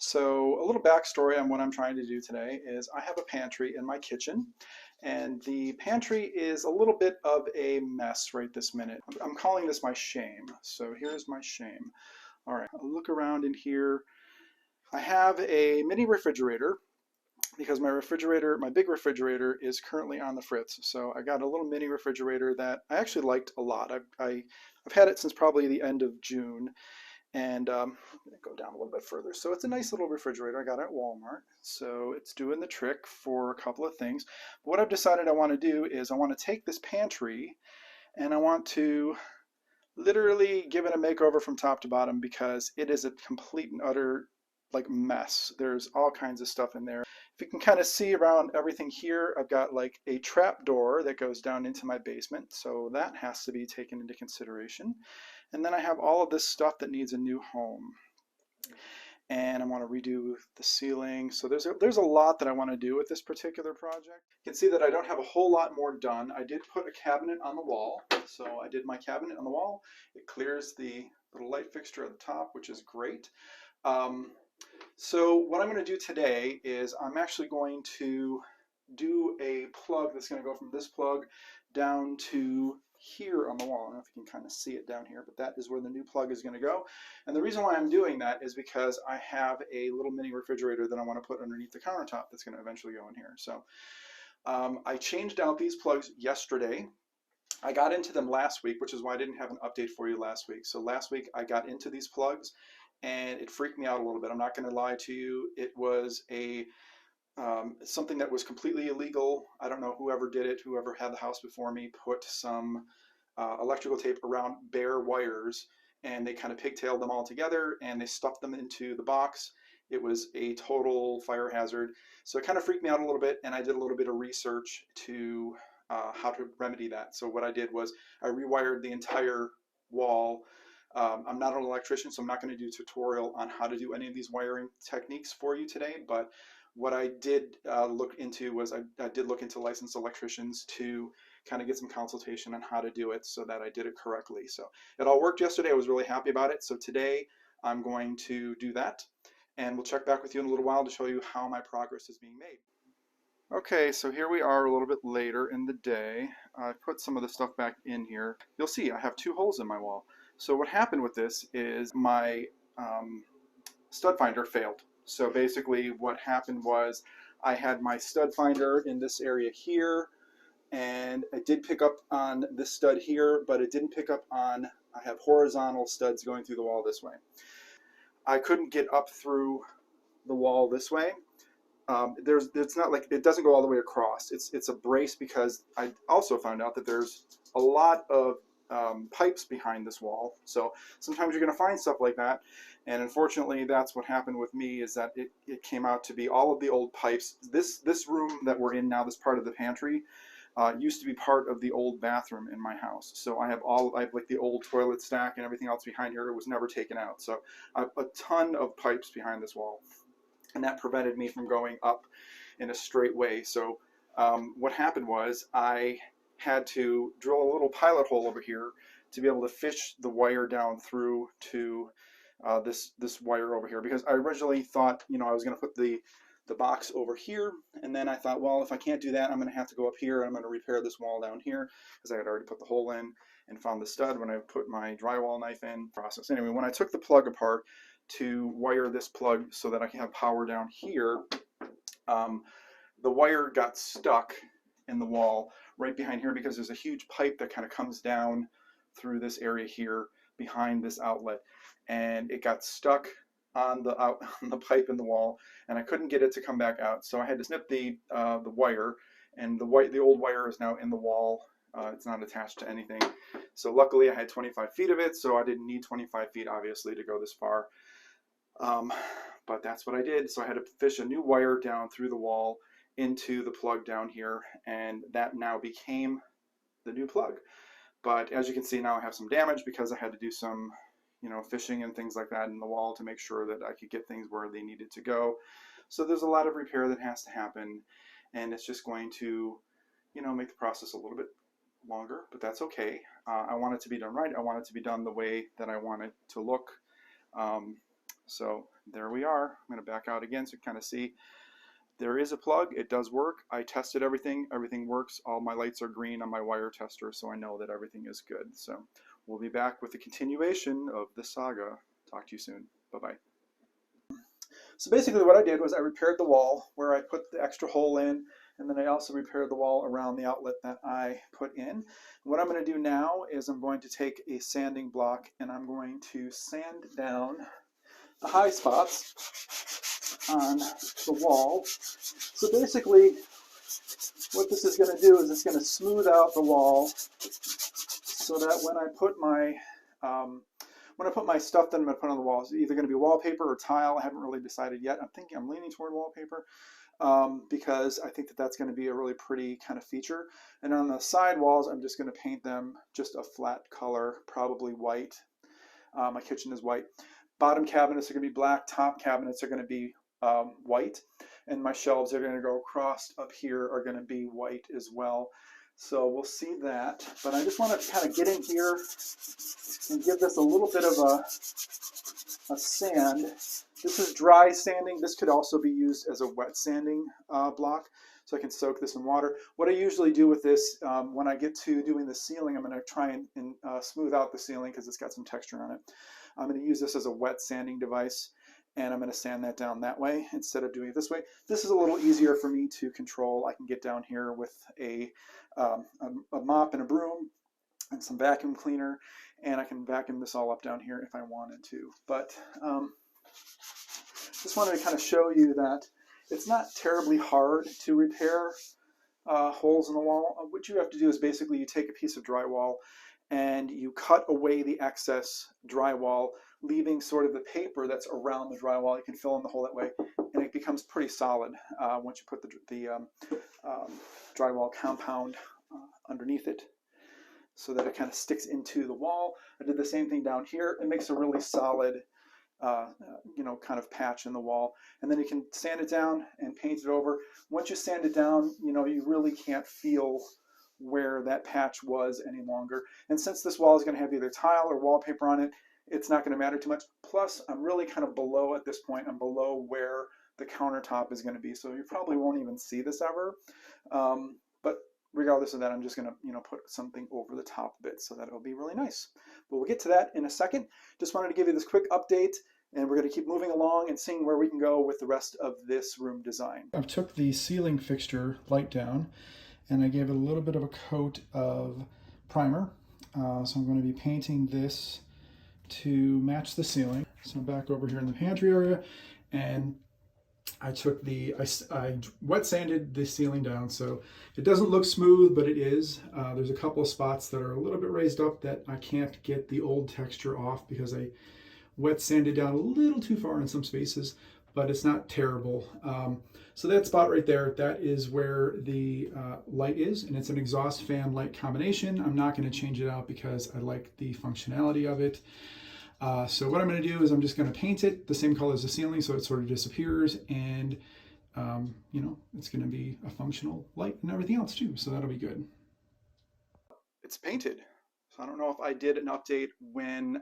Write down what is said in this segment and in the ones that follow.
So a little backstory on what I'm trying to do today is I have a pantry in my kitchen, and the pantry is a little bit of a mess right this minute. I'm calling this my shame. So here's my shame. All right, I'll look around in here. I have a mini refrigerator because my big refrigerator is currently on the fritz. So I got a little mini refrigerator that I actually liked a lot. I've had it since probably the end of June. And I'm going to go down a little bit further. So it's a nice little refrigerator I got at Walmart. So it's doing the trick for a couple of things. But what I've decided I want to do is I want to take this pantry and I want to literally give it a makeover from top to bottom because it is a complete and utter like mess. There's all kinds of stuff in there. If you can kind of see around everything here, I've got like a trap door that goes down into my basement. So that has to be taken into consideration. And then I have all of this stuff that needs a new home. And I want to redo the ceiling. So there's a lot that I want to do with this particular project. You can see that I don't have a whole lot more done. I did put a cabinet on the wall. So I did my cabinet on the wall. It clears the little light fixture at the top, which is great. So what I'm going to do today is I'm actually going to do a plug that's going to go from this plug down to here on the wall. I don't know if you can kind of see it down here, but that is where the new plug is going to go. And the reason why I'm doing that is because I have a little mini refrigerator that I want to put underneath the countertop that's going to eventually go in here. So I changed out these plugs yesterday. I got into them last week, which is why I didn't have an update for you last week. So last week I got into these plugs and it freaked me out a little bit. I'm not going to lie to you. It was something that was completely illegal. I don't know whoever did it, whoever had the house before me, put some electrical tape around bare wires and they kind of pigtailed them all together and they stuffed them into the box. It was a total fire hazard. So it kind of freaked me out a little bit and I did a little bit of research to how to remedy that. So what I did was I rewired the entire wall. I'm not an electrician, so I'm not going to do a tutorial on how to do any of these wiring techniques for you today, but what I did look into was I did look into licensed electricians to kind of get some consultation on how to do it so that I did it correctly. So it all worked yesterday. I was really happy about it. So today I'm going to do that and we'll check back with you in a little while to show you how my progress is being made. Okay, so here we are a little bit later in the day. I put some of the stuff back in here. You'll see I have two holes in my wall. So what happened with this is my stud finder failed. So basically what happened was I had my stud finder in this area here and it did pick up on this stud here, but it didn't pick up on, I have horizontal studs going through the wall this way. I couldn't get up through the wall this way. It's not like it doesn't go all the way across. It's a brace because I also found out that there's a lot of pipes behind this wall. So sometimes you're going to find stuff like that. And unfortunately, that's what happened with me is that it came out to be all of the old pipes. This room that we're in now, this part of the pantry, used to be part of the old bathroom in my house. So I have like the old toilet stack and everything else behind here. It was never taken out. So I have a ton of pipes behind this wall. And that prevented me from going up in a straight way. So what happened was I had to drill a little pilot hole over here to be able to fish the wire down through to this wire over here, because I originally thought, you know, I was going to put the box over here, and then I thought, well, if I can't do that, I'm going to have to go up here and I'm going to repair this wall down here, because I had already put the hole in and found the stud when I put my drywall knife in process. Anyway, when I took the plug apart to wire this plug so that I can have power down here, the wire got stuck in the wall right behind here because there's a huge pipe that kind of comes down through this area here behind this outlet, and it got stuck on the pipe in the wall, and I couldn't get it to come back out. So I had to snip the wire, and the old wire is now in the wall. It's not attached to anything. So luckily I had 25 feet of it, so I didn't need 25 feet obviously to go this far. But that's what I did. So I had to fish a new wire down through the wall into the plug down here, and that now became the new plug. But as you can see, now I have some damage because I had to do some, you know, fishing and things like that in the wall to make sure that I could get things where they needed to go. So there's a lot of repair that has to happen, and it's just going to, you know, make the process a little bit longer, but that's okay. I want it to be done right. I want it to be done the way that I want it to look. So there we are. I'm going to back out again so you kind of see there is a plug. It does work. I tested everything. Everything works. All my lights are green on my wire tester, so I know that everything is good. So we'll be back with the continuation of the saga. Talk to you soon. Bye-bye. So basically what I did was I repaired the wall where I put the extra hole in, and then I also repaired the wall around the outlet that I put in. What I'm going to do now is I'm going to take a sanding block and I'm going to sand down the high spots on the wall. So basically what this is going to do is it's going to smooth out the wall so that when I put my stuff that I'm going to put on the wall, it's either going to be wallpaper or tile. I haven't really decided yet. I'm leaning toward wallpaper because I think that that's going to be a really pretty kind of feature. And on the side walls, I'm just going to paint them just a flat color, probably white. My kitchen is white. Bottom cabinets are going to be black. Top cabinets are going to be white. And my shelves are going to go across up here are going to be white as well. So we'll see that. But I just want to kind of get in here and give this a little bit of a sand. This is dry sanding. This could also be used as a wet sanding block. So I can soak this in water. What I usually do with this, when I get to doing the ceiling, I'm going to try and smooth out the ceiling because it's got some texture on it. I'm going to use this as a wet sanding device, and I'm going to sand that down that way instead of doing it this way. This is a little easier for me to control. I can get down here with a mop and a broom and some vacuum cleaner, and I can vacuum this all up down here if I wanted to. But just wanted to kind of show you that it's not terribly hard to repair holes in the wall. What you have to do is basically you take a piece of drywall and you cut away the excess drywall, leaving sort of the paper that's around the drywall. You can fill in the hole that way, and it becomes pretty solid once you put the drywall compound underneath it, so that it kind of sticks into the wall. I did the same thing down here. It makes a really solid kind of patch in the wall, and then you can sand it down and paint it over. Once you sand it down, you really can't feel where that patch was any longer. And since this wall is going to have either tile or wallpaper on it, it's not going to matter too much. Plus, I'm really kind of below at this point. I'm below where the countertop is going to be, so you probably won't even see this ever. But regardless of that, I'm just going to put something over the top of it so that it'll be really nice. But we'll get to that in a second. Just wanted to give you this quick update, and we're going to keep moving along and seeing where we can go with the rest of this room design. I took the ceiling fixture light down, and I gave it a little bit of a coat of primer. So I'm going to be painting this to match the ceiling. So I'm back over here in the pantry area, and I took I wet sanded the ceiling down, so it doesn't look smooth, but it is. There's a couple of spots that are a little bit raised up that I can't get the old texture off because I wet sanded down a little too far in some spaces, but it's not terrible. So that spot right there, that is where the light is, and it's an exhaust fan light combination. I'm not going to change it out because I like the functionality of it. So what I'm going to do is I'm just going to paint it the same color as the ceiling so it sort of disappears, and it's going to be a functional light and everything else too, so that'll be good. It's painted, so I don't know if I did an update when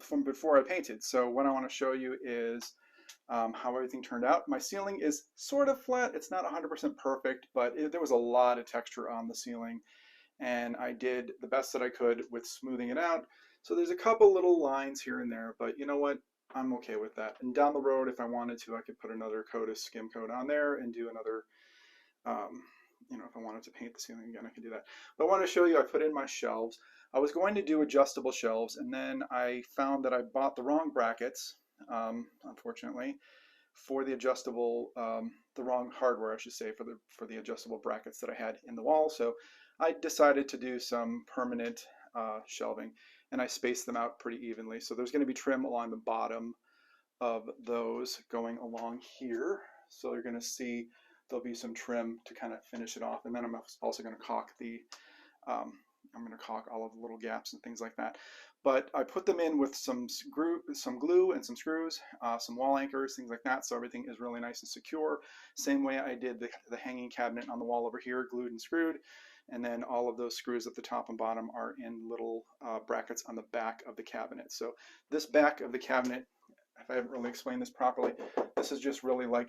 from before I painted. So what I want to show you is how everything turned out. My ceiling is sort of flat. It's not 100% perfect, but there was a lot of texture on the ceiling, and I did the best that I could with smoothing it out. So there's a couple little lines here and there, but you know what? I'm okay with that. And down the road, if I wanted to, I could put another coat of skim coat on there and do another, if I wanted to paint the ceiling again, I could do that. But I want to show you, I put in my shelves. I was going to do adjustable shelves, and then I found that I bought the wrong brackets, unfortunately, for the adjustable, the wrong hardware, I should say, for the adjustable brackets that I had in the wall. So I decided to do some permanent shelving, and I spaced them out pretty evenly. So there's going to be trim along the bottom of those going along here. So you're going to see there'll be some trim to kind of finish it off. And then I'm also going to caulk I'm going to caulk all of the little gaps and things like that. But I put them in with some glue and some screws, some wall anchors, things like that, so everything is really nice and secure. Same way I did the hanging cabinet on the wall over here, glued and screwed. And then all of those screws at the top and bottom are in little brackets on the back of the cabinet. So this back of the cabinet if I haven't really explained this properly, this is just really like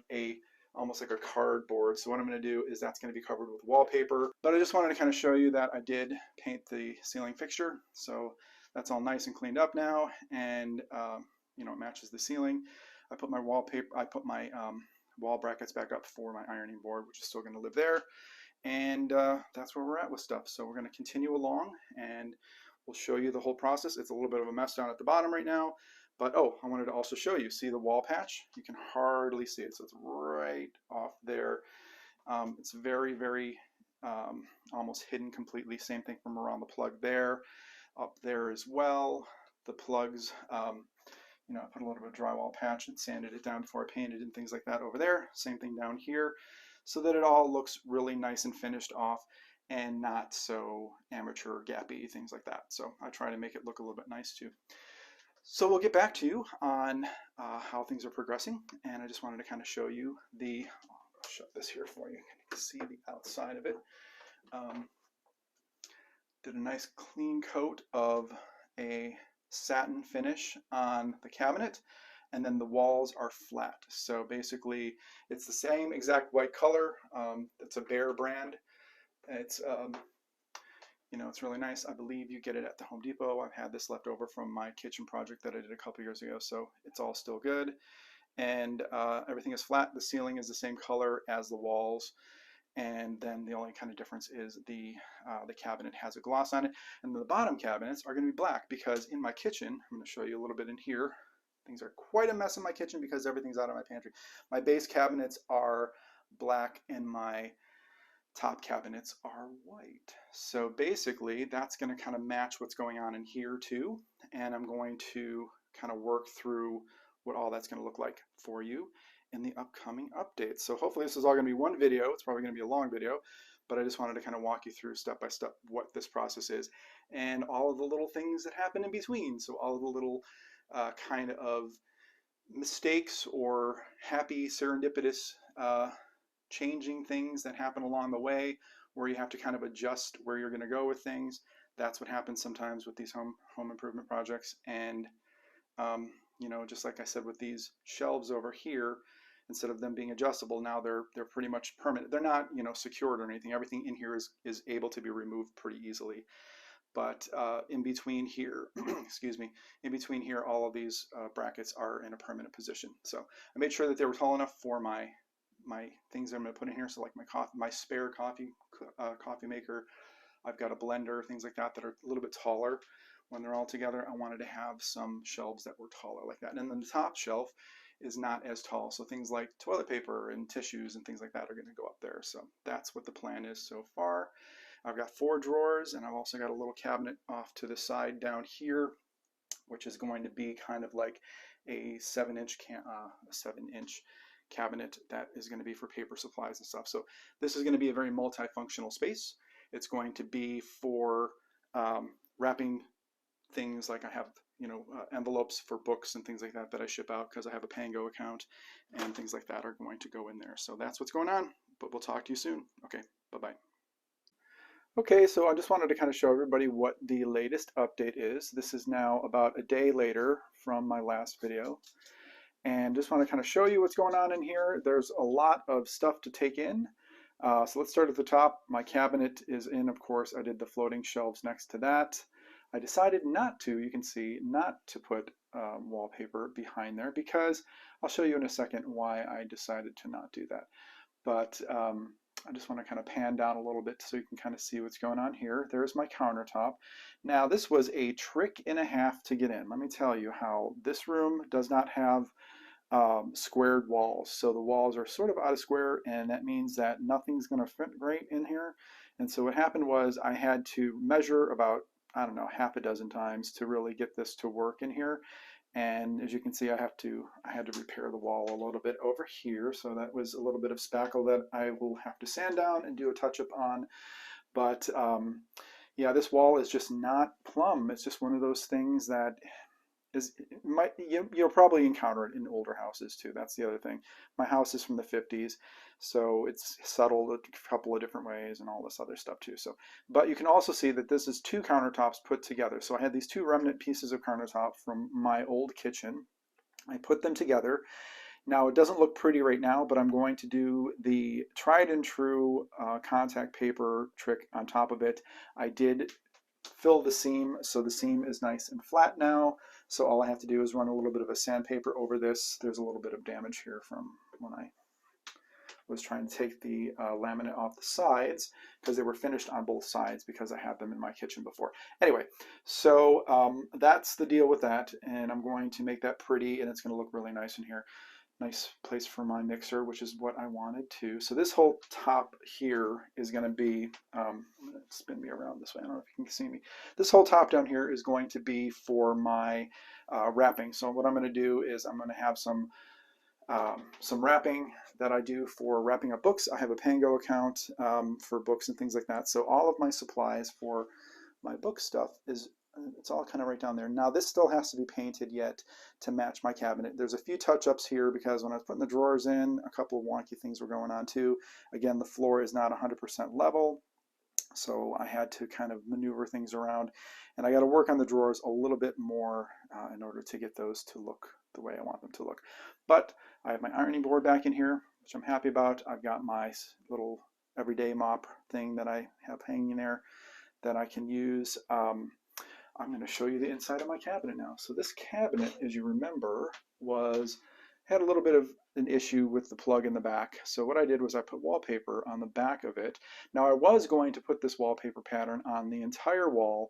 almost like a cardboard. So what I'm going to do is that's going to be covered with wallpaper. But I just wanted to kind of show you that I did paint the ceiling fixture. So that's all nice and cleaned up now, and you know, it matches the ceiling. I put my wallpaper, I put my wall brackets back up for my ironing board, which is still going to live there. And that's where we're at with stuff. So we're going to continue along, and we'll show you the whole process. It's a little bit of a mess down at the bottom right now, but oh, I wanted to also show you, see the wall patch? You can hardly see it, so it's right off there. It's very, very almost hidden completely. Same thing from around the plug there, up there as well. The plugs, you know, I put a little bit of drywall patch and sanded it down before I painted and things like that over there. Same thing down here, so that it all looks really nice and finished off and not so amateur gappy, things like that. So I try to make it look a little bit nice too. So we'll get back to you on how things are progressing, and I just wanted to kind of show you I'll shut this here for you. You can see the outside of it. Did a nice clean coat of a satin finish on the cabinet, and then the walls are flat. So basically it's the same exact white color. It's a Bear brand. It's you know, it's really nice. I believe you get it at the Home Depot. I've had this left over from my kitchen project that I did a couple years ago, so it's all still good. And everything is flat. The ceiling is the same color as the walls, and then the only kind of difference is the cabinet has a gloss on it, and the bottom cabinets are going to be black, because in my kitchen, I'm going to show you a little bit in here. Things are quite a mess in my kitchen because everything's out of my pantry. My base cabinets are black and my top cabinets are white. So basically that's going to kind of match what's going on in here too, and I'm going to kind of work through what all that's going to look like for you in the upcoming updates. So hopefully this is all going to be one video. It's probably going to be a long video, but I just wanted to kind of walk you through step by step what this process is and all of the little things that happen in between. So all of the little kind of mistakes or happy serendipitous changing things that happen along the way, where you have to kind of adjust where you're going to go with things. That's what happens sometimes with these home improvement projects. And you know, just like I said with these shelves over here, instead of them being adjustable, now they're pretty much permanent. They're not, you know, secured or anything. Everything in here is able to be removed pretty easily. But in between here, excuse me, in between here, all of these brackets are in a permanent position. So I made sure that they were tall enough for my things I'm going to put in here. So like my spare coffee maker, I've got a blender, things like that are a little bit taller. When they're all together, I wanted to have some shelves that were taller like that. And then the top shelf is not as tall, so things like toilet paper and tissues and things like that are going to go up there. So that's what the plan is so far. I've got 4 drawers, and I've also got a little cabinet off to the side down here, which is going to be kind of like a 7-inch cabinet that is going to be for paper supplies and stuff. So this is going to be a very multifunctional space. It's going to be for wrapping things, like I have, you know, envelopes for books and things like that that I ship out because I have a Pango account, and things like that are going to go in there. So that's what's going on, but we'll talk to you soon. Okay, bye-bye. Okay, so I just wanted to kind of show everybody what the latest update is. This is now about a day later from my last video, and just want to kind of show you what's going on in here. There's a lot of stuff to take in. So let's start at the top. My cabinet is in, of course. I did the floating shelves next to that. I decided not to, you can see, not to put wallpaper behind there, because I'll show you in a second why I decided to not do that. But I just want to kind of pan down a little bit so you can kind of see what's going on here. There's my countertop. Now this was a trick and a half to get in. Let me tell you how this room does not have squared walls. So the walls are sort of out of square, and that means that nothing's going to fit great in here. And so what happened was I had to measure about, I don't know, half a dozen times to really get this to work in here. And as you can see, I had to repair the wall a little bit over here. So that was a little bit of spackle that I will have to sand down and do a touch-up on. But yeah, this wall is just not plumb. It's just one of those things that you'll probably encounter it in older houses too. That's the other thing. My house is from the 50s, so it's settled a couple of different ways and all this other stuff too. So, but you can also see that this is 2 countertops put together. So I had these 2 remnant pieces of countertop from my old kitchen, I put them together. Now it doesn't look pretty right now, but I'm going to do the tried and true contact paper trick on top of it. I did fill the seam, so the seam is nice and flat now. So all I have to do is run a little bit of a sandpaper over this. There's a little bit of damage here from when I was trying to take the laminate off the sides, because they were finished on both sides because I had them in my kitchen before. Anyway, so that's the deal with that, and I'm going to make that pretty, and it's going to look really nice in here. Nice place for my mixer, which is what I wanted to. So this whole top here is going to be, I'm going to spin me around this way, I don't know if you can see me. This whole top down here is going to be for my wrapping. So what I'm going to do is I'm going to have some wrapping that I do for wrapping up books. I have a Pango account for books and things like that. So all of my supplies for my book stuff it's all kind of right down there. Now this still has to be painted yet to match my cabinet. There's a few touch-ups here because when I was putting the drawers in, a couple of wonky things were going on too. Again, the floor is not 100% level, so I had to kind of maneuver things around, and I got to work on the drawers a little bit more in order to get those to look the way I want them to look. But I have my ironing board back in here, which I'm happy about. I've got my little everyday mop thing that I have hanging there that I can use. I'm going to show you the inside of my cabinet now. So this cabinet, as you remember, had a little bit of an issue with the plug in the back. So what I did was I put wallpaper on the back of it. Now I was going to put this wallpaper pattern on the entire wall,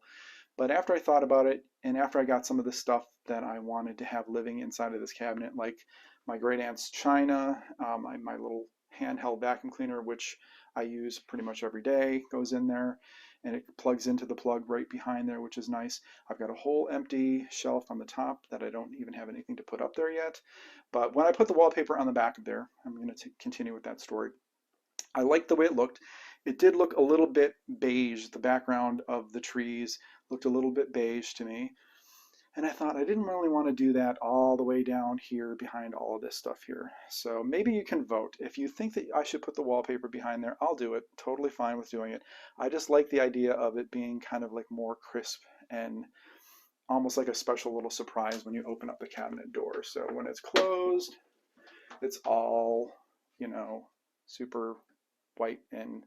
but after I thought about it, and after I got some of the stuff that I wanted to have living inside of this cabinet, like my great aunt's china, my little handheld vacuum cleaner, which I use pretty much every day, goes in there, and it plugs into the plug right behind there, which is nice. I've got a whole empty shelf on the top that I don't even have anything to put up there yet. But when I put the wallpaper on the back of there, I'm going to continue with that story. I liked the way it looked. It did look a little bit beige. The background of the trees looked a little bit beige to me. And I thought I didn't really want to do that all the way down here behind all of this stuff here. So maybe you can vote. If you think that I should put the wallpaper behind there, I'll do it. Totally fine with doing it. I just like the idea of it being kind of like more crisp and almost like a special little surprise when you open up the cabinet door. So when it's closed, it's all, you know, super white and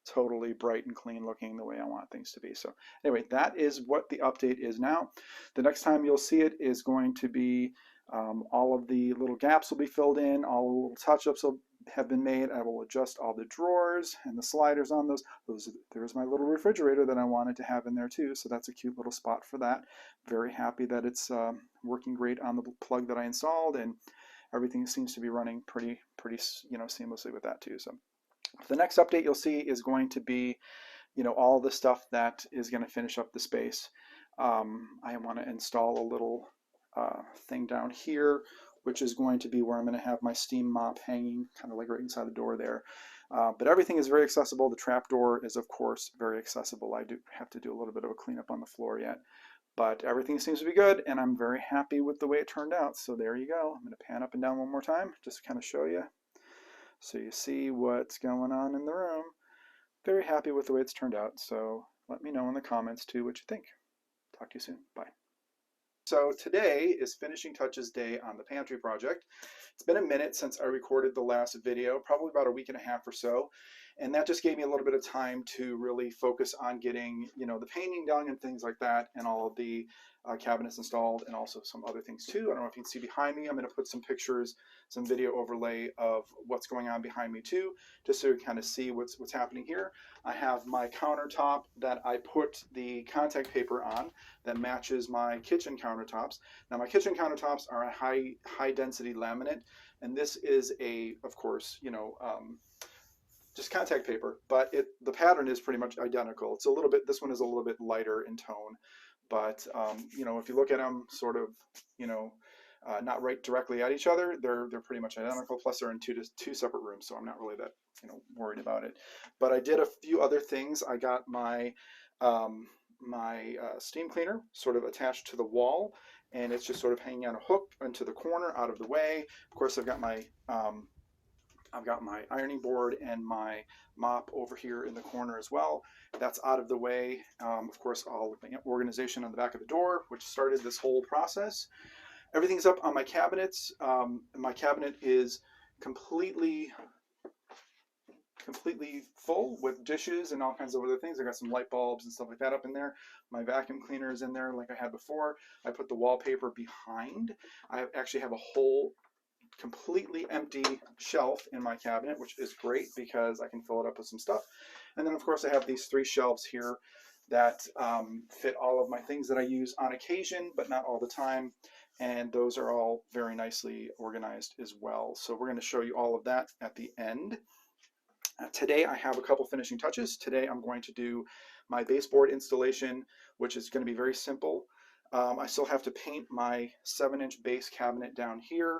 totally bright and clean looking the way I want things to be. So anyway, that is what the update is now. The next time you'll see it is going to be all of the little gaps will be filled in, all the little touch-ups will have been made. I will adjust all the drawers and the sliders on those. There's my little refrigerator that I wanted to have in there too, so that's a cute little spot for that. Very happy that it's working great on the plug that I installed, and everything seems to be running pretty seamlessly with that too. So the next update you'll see is going to be, all the stuff that is going to finish up the space. I want to install a little thing down here, which is going to be where I'm going to have my steam mop hanging, kind of like right inside the door there. But everything is very accessible. The trap door is, of course, very accessible. I do have to do a little bit of a cleanup on the floor yet, but everything seems to be good, and I'm very happy with the way it turned out. So there you go. I'm going to pan up and down one more time, just to kind of show you. So you see what's going on in the room. Very happy with the way it's turned out. So let me know in the comments too what you think. Talk to you soon. Bye. So today is finishing touches day on the pantry project. It's been a minute since I recorded the last video, probably about a week and a half or so. And that just gave me a little bit of time to really focus on getting, the painting done and things like that, and all of the cabinets installed, and also some other things too. I don't know if you can see behind me. I'm going to put some pictures, some video overlay of what's going on behind me too, just so you kind of see what's happening here. I have my countertop that I put the contact paper on that matches my kitchen countertops. Now my kitchen countertops are a high density laminate, and this is of course, just contact paper, but the pattern is pretty much identical. It's a little bit, this one is a little bit lighter in tone, but if you look at them sort of, not right directly at each other, they're pretty much identical. Plus they're in two separate rooms, so I'm not really that worried about it. But I did a few other things. I got my steam cleaner sort of attached to the wall, and it's just sort of hanging on a hook into the corner out of the way. Of course, I've got my ironing board and my mop over here in the corner as well. That's out of the way. Of course, all the organization on the back of the door, which started this whole process. Everything's up on my cabinets. My cabinet is completely full with dishes and all kinds of other things. I got some light bulbs and stuff like that up in there. My vacuum cleaner is in there like I had before. I put the wallpaper behind. I actually have a whole completely empty shelf in my cabinet, which is great because I can fill it up with some stuff. And then of course I have these 3 shelves here that fit all of my things that I use on occasion, but not all the time. And those are all very nicely organized as well. So we're going to show you all of that at the end. Today I have a couple finishing touches. Today I'm going to do my baseboard installation, which is going to be very simple. I still have to paint my 7-inch base cabinet down here,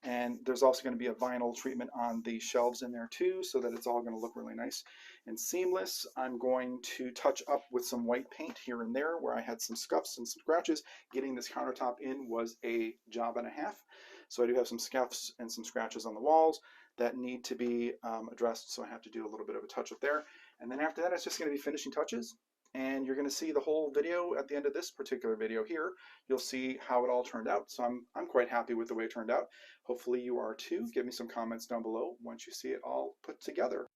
and there's also going to be a vinyl treatment on the shelves in there too, so that it's all going to look really nice and seamless. I'm going to touch up with some white paint here and there where I had some scuffs and some scratches. Getting this countertop in was a job and a half, so I do have some scuffs and some scratches on the walls that need to be addressed, so I have to do a little bit of a touch up there. And then after that, it's just going to be finishing touches, and you're going to see the whole video at the end of this particular video here. You'll see how it all turned out. So I'm quite happy with the way it turned out. Hopefully you are too. Give me some comments down below once you see it all put together.